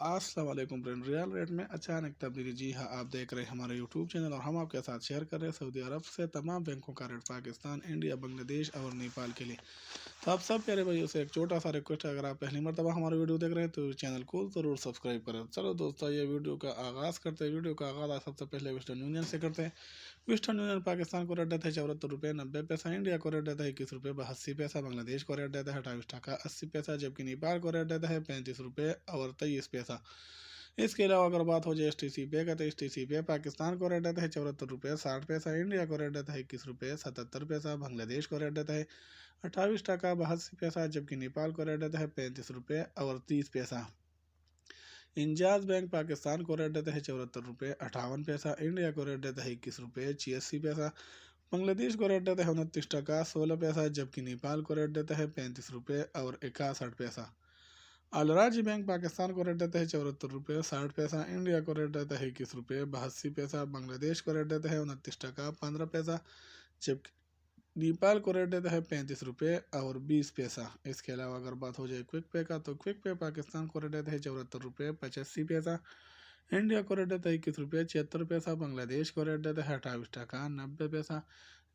अस्सलाम वालेकुम friend. Real rate में अचानक तब्दीली। जी हाँ, आप देख रहे हैं हमारा यूट्यूब चैनल और हम आपके साथ शेयर कर रहे हैं सऊदी अरब से तमाम बैंकों का रेट पाकिस्तान, इंडिया, बांग्लादेश और नेपाल के लिए। तो आप सब प्यारे भाइयों से एक छोटा सा रिक्वेस्ट है, अगर आप पहली मरतबा हमारा वीडियो देख रहे हैं तो चैनल को ज़रूर सब्सक्राइब करें। चलो दोस्तों, ये वीडियो का आगाज़ करते हैं। वीडियो का आगाज़ सबसे पहले वेस्टर्न यूनियन से करते हैं। वेस्टर्न यूनियन पाकिस्तान को रेट देता है 74 रुपये 90 पैसा, इंडिया को रेट देता है 21 रुपये 82 पैसा, बांग्लादेश को रेट देता है 28 टका 80 पैसा, जबकि नेपाल को रेट देता है 35 रुपये और 23 पैसा। इसके अलावा अगर बात हो जाए STC पे का, तो STC पे पाकिस्तान को रेट देता है 74 रुपये 60 पैसा, इंडिया को रेट देता है 21 रुपये 77 पैसा, बांग्लादेश को रेट देता है 28 टका 82 पैसा, जबकि नेपाल को रेट देता है 35 रुपये और 30 पैसा। इंजाज बैंक पाकिस्तान को रेट देता है 74 रुपये 58 पैसा, इंडिया को रेट देता है 21 रुपये 86 पैसा, बांग्लादेश को रेट देता है 29 टका 16 पैसा, जबकि नेपाल को रेट देता है 35 रुपये और 61 पैसा। अलराजी बैंक पाकिस्तान को रेट देता है 74 रुपये 60 पैसा, इंडिया को रेट देता है 21 रुपये 82 पैसा, बांग्लादेश को रेट देता है 29 टका 15 पैसा, जबकि नेपाल को रेट देता है 35 रुपये और 20 पैसा। इसके अलावा अगर बात हो जाए क्विक पे का, तो क्विक पे पाकिस्तान को रेट देता है 74 रुपये 85 पैसा, इंडिया को रेट देता है 21 रुपये 76 पैसा, बांग्लादेश को रेट देता है 28 टका 90 पैसा,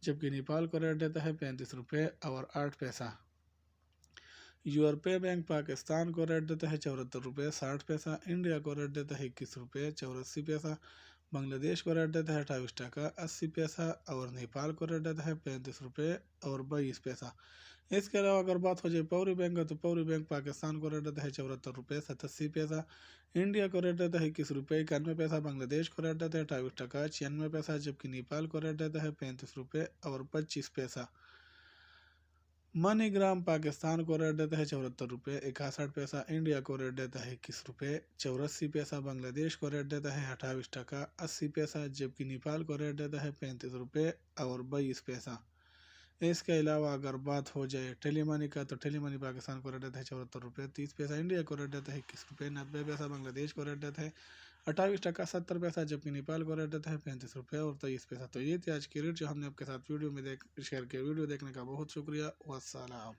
जबकि नेपाल को रेट देता है 35 रुपये और 8 पैसा। यूरोपीय बैंक पाकिस्तान को रेट देता है 74 रुपये 60 पैसा, इंडिया को रेट देता है 21 रुपये 84 पैसा, बांग्लादेश को रेट देता है 28 टका 80 पैसा और नेपाल को रेट देता है 35 रुपये और 22 पैसा। इसके अलावा अगर बात हो जाए पौरी बैंक का, तो पौरी बैंक पाकिस्तान को रेट देता है 74 रुपये 87 पैसा, इंडिया को रेट देता है 21 रुपये 91 पैसा, बांग्लादेश को रेट देता है 28 टका 96 पैसा, जबकि नेपाल को रेट देता है 35 रुपये और 25 पैसा। मनीग्राम पाकिस्तान को रेट देता है 74 रुपये 61 पैसा, इंडिया को रेट देता है 21 रुपये 84 पैसा, बांग्लादेश को रेट देता है 28 टका 80 पैसा, जबकि नेपाल को रेट देता है 35 रुपये और 22 पैसा। इसके अलावा अगर बात हो जाए टेलीमनी का, तो टेलीमनी पाकिस्तान को रेट देता है 74 रुपये 30 पैसा, इंडिया को रेट देता है 21 रुपये 90 पैसा, बांग्लादेश को रेट देता है 28 टका 70 पैसा, जबकि नेपाल को रेट देता है 35 रुपये और 23 पैसा। तो ये थी आज की रेट जो हमने आपके साथ वीडियो में शेयर किया। वीडियो देखने का बहुत शुक्रिया। वस्सलाम।